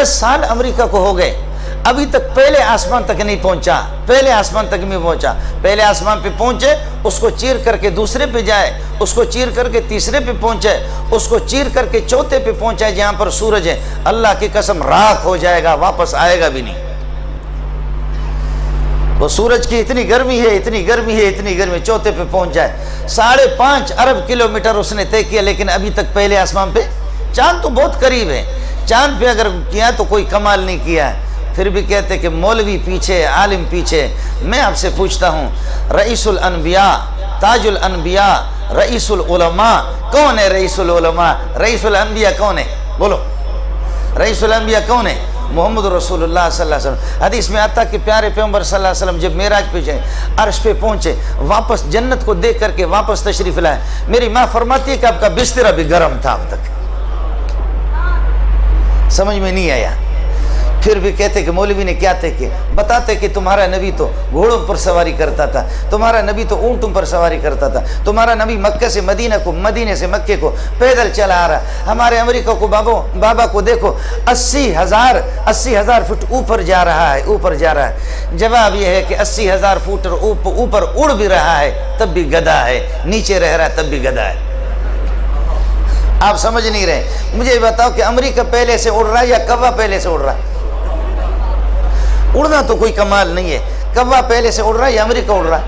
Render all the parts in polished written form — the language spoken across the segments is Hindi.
10 साल अमेरिका को हो गए, अभी तक पहले आसमान तक नहीं पहुंचा, पहले आसमान तक नहीं पहुंचा। पहले आसमान पे पहुंचे, उसको चीर करके दूसरे पे जाए, उसको चीर करके तीसरे पे पहुंचे, उसको चीर करके चौथे पे पहुंचाए जहां पर सूरज है। अल्लाह की कसम राख हो जाएगा, वापस आएगा भी नहीं। वो सूरज की इतनी गर्मी है, इतनी गर्मी है, इतनी गर्मी, चौथे पे पहुंच जाए। 5.5 अरब किलोमीटर उसने तय किया, लेकिन अभी तक पहले आसमान पे, चांद तो बहुत करीब है, चांद पे अगर किया तो कोई कमाल नहीं किया है। फिर भी कहते कि मौलवी पीछे, आलिम पीछे। मैं आपसे पूछता हूँ, रईसुल अनबिया, ताजुल अनबिया, रईसुल उलमा कौन है? रईसुल उलमा, रईसुल अनबिया कौन है? बोलो, रईसुल अनबिया कौन है? मोहम्मद रसूलुल्लाह सल्लल्लाहु अलैहि वसल्लम। हदीस में आता कि प्यारे पैगंबर सल्लल्लाहु अलैहि वसल्लम जब मेराज पे जाए, अर्श पे पहुंचे, वापस जन्नत को देख करके वापस तशरीफ लाए, मेरी माँ फरमाती है कि आपका बिस्तर भी गर्म था अब तक। समझ में नहीं आया। फिर भी कहते कि मौलवी ने क्या तय किया? बताते कि तुम्हारा नबी तो घोड़ों पर सवारी करता था, तुम्हारा नबी तो ऊंटों पर सवारी करता था, तुम्हारा नबी मक्के से मदीना को, मदीने से मक्के को पैदल चला आ रहा। हमारे अमेरिका को बाबा को देखो, 80,000 फुट ऊपर जा रहा है, ऊपर जा रहा है। जवाब यह है कि 80,000 फुट ऊपर उड़ भी रहा है तब भी गधा है, नीचे रह रहा है तब भी गधा है। आप समझ नहीं रहे। मुझे बताओ कि अमेरिका पहले से उड़ रहा है या कौवा पहले से उड़ रहा है? उड़ना तो कोई कमाल नहीं है। कौवा पहले से उड़ रहा है या अमेरिका उड़ रहा है?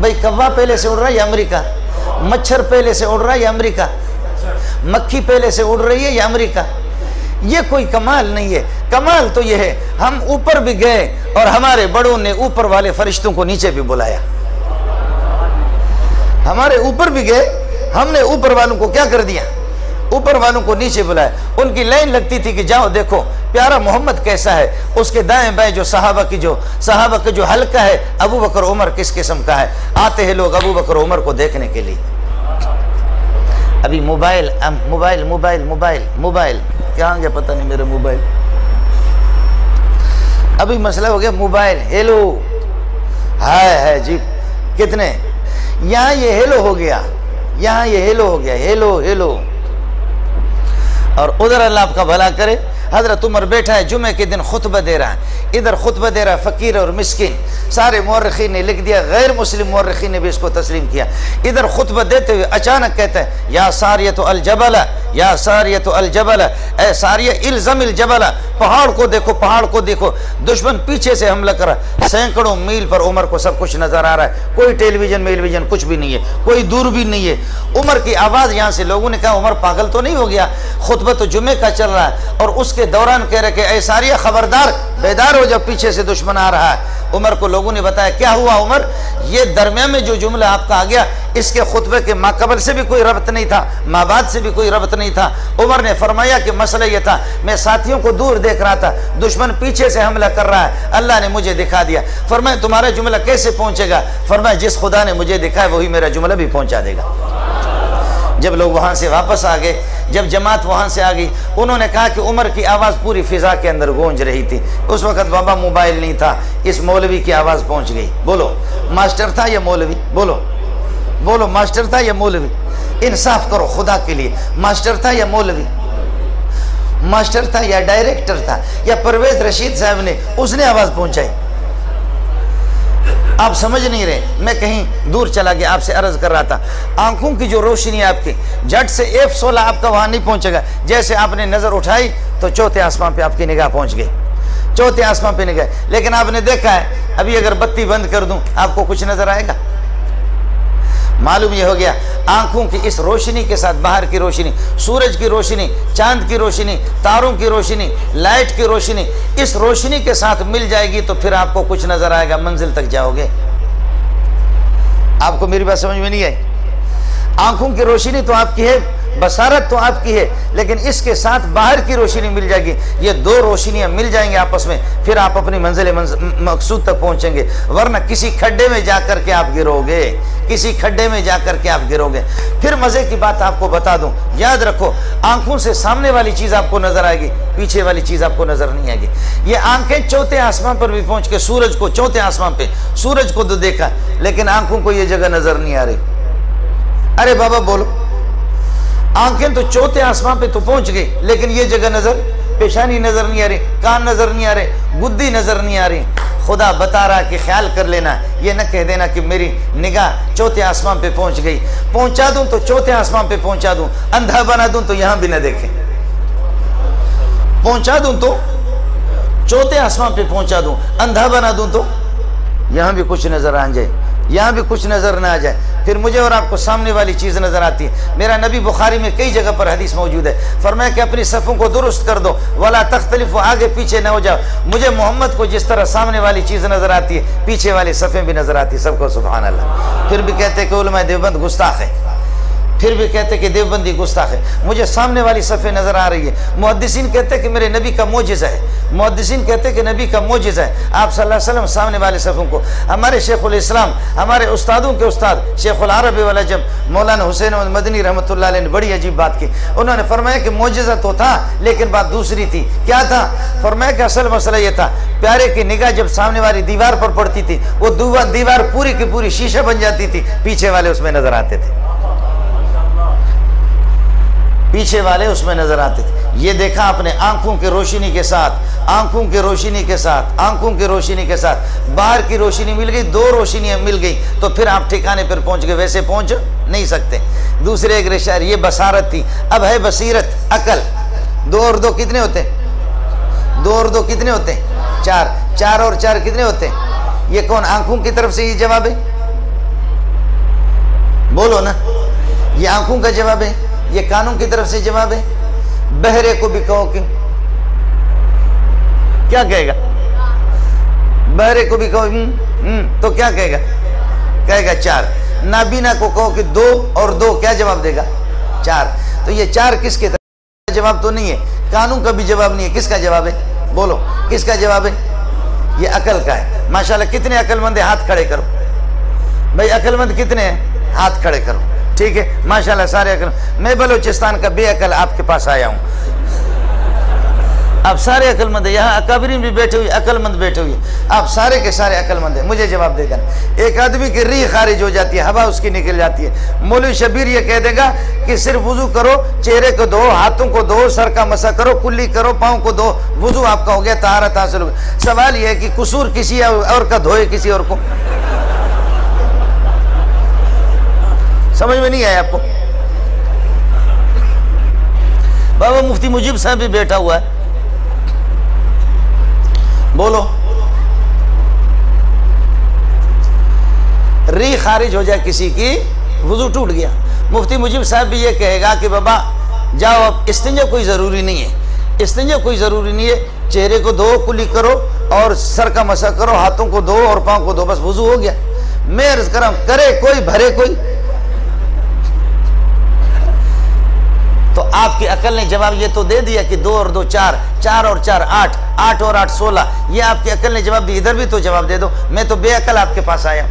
भाई कौवा पहले से उड़ रहा है या अमेरिका? मच्छर पहले से उड़ रहा है या अमेरिका? मक्खी पहले से उड़ रही है या अमेरिका? ये कोई कमाल नहीं है। कमाल तो ये है हम ऊपर भी गए और हमारे बड़ों ने ऊपर वाले फरिश्तों को नीचे भी बुलाया। हमारे ऊपर भी गए, हमने ऊपर वालों को क्या कर दिया? ऊपर वालों को नीचे बुलाया। उनकी लाइन लगती थी कि जाओ देखो प्यारा मोहम्मद कैसा है। उसके दाएं बाएं जो सहाबा का जो हल्का है, अबू बकर उमर किस किस्म का है। आते हैं लोग अबू बकर उमर को देखने के लिए। अभी मोबाइल क्या गया पता नहीं, मेरे मोबाइल अभी मसला हो गया। मोबाइल हेलो है जी, कितने यहाँ ये हेलो हो गया, यहाँ ये हेलो हो गया, हेलो। और उधर अल्लाह आपका भला करे, हजरत उमर बैठा है, जुमे के दिन खुतबा दे रहा है, इधर खुतबा दे रहा है फ़कीर और मिस्किन। सारे मुअर्रिखीन ने लिख दिया, गैर मुस्लिम मुअर्रिखीन ने भी इसको तस्लीम किया। इधर खुतबा देते हुए अचानक कहता है, या सारियतु अल जबल, या सारियतु अल जबल, ए सारिया इल्ज़मिल जबल, पहाड़ को देखो, पहाड़ को देखो। दुश्मन पीछे से हमला कर रहा है, सैकड़ों मील पर उमर को सब कुछ नजर आ रहा है। कोई टेलीविजन कुछ भी नहीं है, कोई दूरबीन नहीं है। उमर की आवाज़ यहाँ से लोगों ने कहा उमर पागल तो नहीं हो गया, खुतबा तो जुमे का चल रहा है। और उसके दौरान कह रहे कि ऐ सारिया खबरदार, बेदार हो, जब पीछे से दुश्मन आ रहा है। उमर को लोगों ने बताया क्या हुआ उमर, ये दरमियान में जो जुमला आपका आ गया, इसके खुतबे के माकबल से भी कोई रब्त नहीं था, माबाद से भी कोई रब्त नहीं था। उमर ने फरमाया कि मसला ये था, मैं साथियों को दूर देख रहा था, दुश्मन पीछे से हमला कर रहा है, अल्लाह ने मुझे दिखा दिया। फरमाया तुम्हारा जुमला कैसे पहुंचेगा? फरमाया जिस खुदा ने मुझे दिखाया वही मेरा जुमला भी पहुंचा देगा। जब लोग वहाँ से वापस आ गए, जब जमात वहाँ से आ गई, उन्होंने कहा कि उमर की आवाज़ पूरी फिजा के अंदर गूंज रही थी। उस वक़्त बाबा मोबाइल नहीं था, इस मौलवी की आवाज़ पहुँच गई। बोलो मास्टर था या मौलवी? बोलो मास्टर था या मौलवी? इंसाफ करो खुदा के लिए, मास्टर था या मौलवी? मास्टर था या डायरेक्टर था या परवेज रशीद साहब ने उसने आवाज़ पहुँचाई? आप समझ नहीं रहे। मैं कहीं दूर चला गया, आपसे अर्ज कर रहा था, आंखों की जो रोशनी आपकी, झट से F16 आपका वहां नहीं पहुंचेगा। जैसे आपने नजर उठाई तो चौथे आसमान पे आपकी निगाह पहुंच गई, चौथे आसमान पे निगाह। लेकिन आपने देखा है अभी अगर बत्ती बंद कर दूं आपको कुछ नजर आएगा? मालूम ये हो गया, आंखों की इस रोशनी के साथ बाहर की रोशनी, सूरज की रोशनी, चांद की रोशनी, तारों की रोशनी, लाइट की रोशनी, इस रोशनी के साथ मिल जाएगी तो फिर आपको कुछ नजर आएगा, मंजिल तक जाओगे। आपको मेरी बात समझ में नहीं आई? आंखों की रोशनी तो आपकी है, बसारत तो आपकी है, लेकिन इसके साथ बाहर की रोशनी मिल जाएगी। ये दो रोशनियां मिल जाएंगे आपस में, फिर आप अपनी मंजिल मकसूद तक पहुंचेंगे। वरना किसी खड्डे में जाकर के आप गिरोगे, किसी खड्डे में जाकर के आप गिरोगे। फिर मजे की बात आपको बता दूं, याद रखो, आंखों से सामने वाली चीज आपको नजर आएगी, पीछे वाली चीज आपको नजर नहीं आएगी। ये आंखें चौथे आसमान पर भी पहुंच के सूरज को, चौथे आसमान पे सूरज को तो देखा, लेकिन आंखों को ये जगह नजर नहीं आ रही। अरे बाबा बोलो, आंखें तो चौथे आसमान पे तो पहुंच गई, लेकिन ये जगह नजर पेशानी नजर नहीं आ रही, कान नजर नहीं आ रहे, गुद्दी नजर नहीं आ रही। खुदा बता रहा कि ख्याल कर लेना, ये न कह देना कि मेरी निगाह चौथे आसमान पे पहुंच गई। पहुंचा दूं तो चौथे आसमान पे पहुंचा दूं, अंधा बना दूं तो यहां भी न देखे। पहुंचा दूं तो चौथे आसमान पे पहुंचा दूं, अंधा बना दूं तो यहां भी कुछ नजर आ जाए, यहाँ भी कुछ नजर ना आ जाए, फिर मुझे और आपको सामने वाली चीज़ नजर आती है। मेरा नबी बुखारी में कई जगह पर हदीस मौजूद है, फरमाया कि अपनी सफ़ों को दुरुस्त कर दो, वला तख्तलिफ, आगे पीछे न हो जाओ। मुझे मोहम्मद को जिस तरह सामने वाली चीज़ नजर आती है, पीछे वाली सफ़ें भी नजर आती है सबको, सुभान अल्लाह। फिर भी कहते हैं कि उलमा देवबंद गुस्ताख है, फिर भी कहते कि देवबंदी गुस्ताख है। मुझे सामने वाली सफ़े नज़र आ रही है। मुहद्दिसीन कहते कि मेरे नबी का मोजिज़ा है, मुहद्दिसीन कहते कि नबी का मोजिज़ा है। आप सल्लल्लाहु अलैहि वसल्लम सामने वाले सफ़ों को, हमारे शेखुल इस्लाम, हमारे उस्तादों के उस्ताद शेखुल अरब वल अजम मौलाना हुसैन मदनी रहमतुल्लाह अलैह ने बड़ी अजीब बात की। उन्होंने फरमाया कि मोजिज़ा तो था, लेकिन बात दूसरी थी। क्या था? फरमाया कि असल मसला ये था, प्यारे की निगाह जब सामने वाली दीवार पर पड़ती थी, वो दीवार पूरी की पूरी शीशा बन जाती थी, पीछे वाले उसमें नजर आते थे, पीछे वाले उसमें नजर आते थे। ये देखा आपने आंखों की रोशनी के साथ, आंखों की रोशनी के साथ, आंखों की रोशनी के साथ। बाहर की रोशनी मिल गई, दो रोशनियां मिल गई तो फिर आप ठिकाने पर पहुंच गए, वैसे पहुंच नहीं सकते। दूसरे एक रिश्ता, ये बसारत थी, अब है बसीरत, अकल। 2 और 2 कितने होते हैं? 2 और 2 कितने होते हैं? 4। 4 और 4 कितने होते हैं? ये कौन? आंखों की तरफ से ये जवाब है? बोलो ना, ये आंखों का जवाब है, ये कानों की तरफ से जवाब है। बहरे को भी कहो कि क्या कहेगा? बहरे को भी कहो तो क्या कहेगा? कहेगा 4। नाबीना को कहो कि 2 और 2, क्या जवाब देगा? 4। तो ये 4 किसके तरफ जवाब तो नहीं है, कानों का भी जवाब नहीं है। किसका जवाब है? बोलो, किसका जवाब है? ये अकल का है। माशाल्लाह, कितने अकलमंद है? हाथ खड़े करो भाई, अकलमंद कितने हैं? हाथ खड़े करो। ठीक है, माशाल्लाह सारे अकल। मैं बलोचिस्तान का बेअकल आपके पास आया हूँ, आप सारे अकलमंद है। यहाँ अकाबरीन भी बैठे हुए, अकलमंद बैठे हुए, आप सारे के सारे अकलमंद है। मुझे जवाब देगा। एक आदमी की री खारिज हो जाती है, हवा उसकी निकल जाती है, मौलवी शबीर ये कह देगा कि सिर्फ वुजू करो, चेहरे को धो, हाथों को धो, सर का मसा करो, कुल्ली करो, पाँव को धो, वुजू आपका हो गया, तहारत हासिल हो गया। सवाल यह है कि कसूर किसी और का, धोए किसी और को। समझ में नहीं आया आपको? बाबा मुफ्ती मुजीब साहब भी बैठा हुआ है, बोलो। री खारिज हो जाए किसी की, वुजू टूट गया, मुफ्ती मुजीब साहब भी ये कहेगा कि बाबा जाओ, अब इस्तिंजा कोई ज़रूरी नहीं है, इस्तिंजा कोई ज़रूरी नहीं है, चेहरे को धो, कुली करो और सर का मसा करो, हाथों को धो और पाँव को धो, बस वुजू हो गया। मैं अर्ज़ करम, करे कोई भरे कोई। तो आपकी अकल ने जवाब ये तो दे दिया कि 2 और 2 4, 4 और 4 8, 8 और 8 16। ये आपकी अकल ने जवाब दिया, इधर भी तो जवाब दे दो। मैं तो बेअकल आपके पास आया।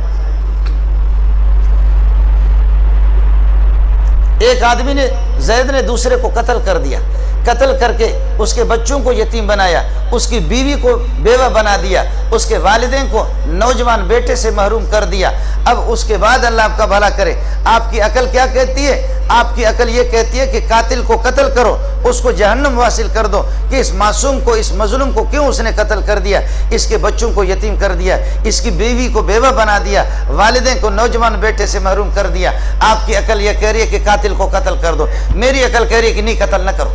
एक आदमी ने, जैद ने दूसरे को कत्ल कर दिया, कत्ल करके उसके बच्चों को यतीम बनाया, उसकी बीवी को बेवा बना दिया, उसके वालिदैन को नौजवान बेटे से महरूम कर दिया। अब उसके बाद अल्लाह आपका भला करे, आपकी अकल क्या कहती है? आपकी अकल ये कहती है कि कातिल को कत्ल करो, उसको जहन्नम वासिल कर दो कि इस मासूम को, इस मजलूम को क्यों उसने कत्ल कर दिया, इसके बच्चों को यतीम कर दिया, इसकी बीवी को बेवा बना दिया, वालिदैन को नौजवान बेटे से महरूम कर दिया। आपकी अकल ये कह रही है कि कातिल को कत्ल कर दो, मेरी अकल कह रही है कि नहीं, कत्ल न करो।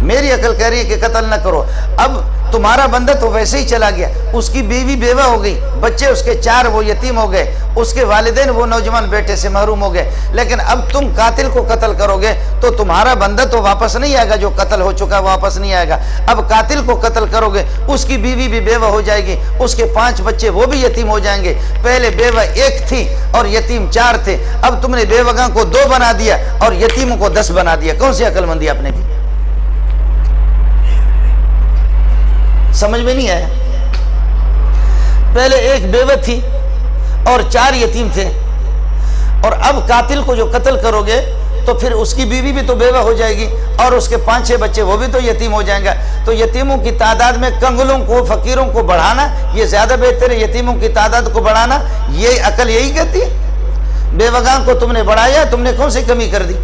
मेरी अकल कह रही है कि कत्ल न करो। अब तुम्हारा बंदा तो वैसे ही चला गया, उसकी बीवी बेवा हो गई, बच्चे उसके 4 वो यतीम हो गए, उसके वालिदैन वो नौजवान बेटे से महरूम हो गए। लेकिन अब तुम कातिल को कत्ल करोगे तो तुम्हारा बंदा तो वापस नहीं आएगा, जो कत्ल हो चुका वापस नहीं आएगा। अब कातिल को कत्ल करोगे, उसकी बीवी भी बेवा हो जाएगी, उसके 5 बच्चे वो भी यतीम हो जाएंगे। पहले बेवा 1 थी और यतीम 4 थे, अब तुमने बेवगा को 2 बना दिया और यतीमों को 10 बना दिया। कौन सी अकलमंदी आपने की? समझ में नहीं आया? पहले 1 बेवा थी और 4 यतीम थे, और अब कातिल को जो कत्ल करोगे तो फिर उसकी बीवी भी तो बेवा हो जाएगी और उसके 5-6 बच्चे वो भी तो यतीम हो जाएंगे। तो यतीमों की तादाद में कंगलों को, फकीरों को बढ़ाना ये ज्यादा बेहतर है, यतीमों की तादाद को बढ़ाना। ये अकल यही कहती है। बेवगां को तुमने बढ़ाया, तुमने कौन सी कमी कर दी?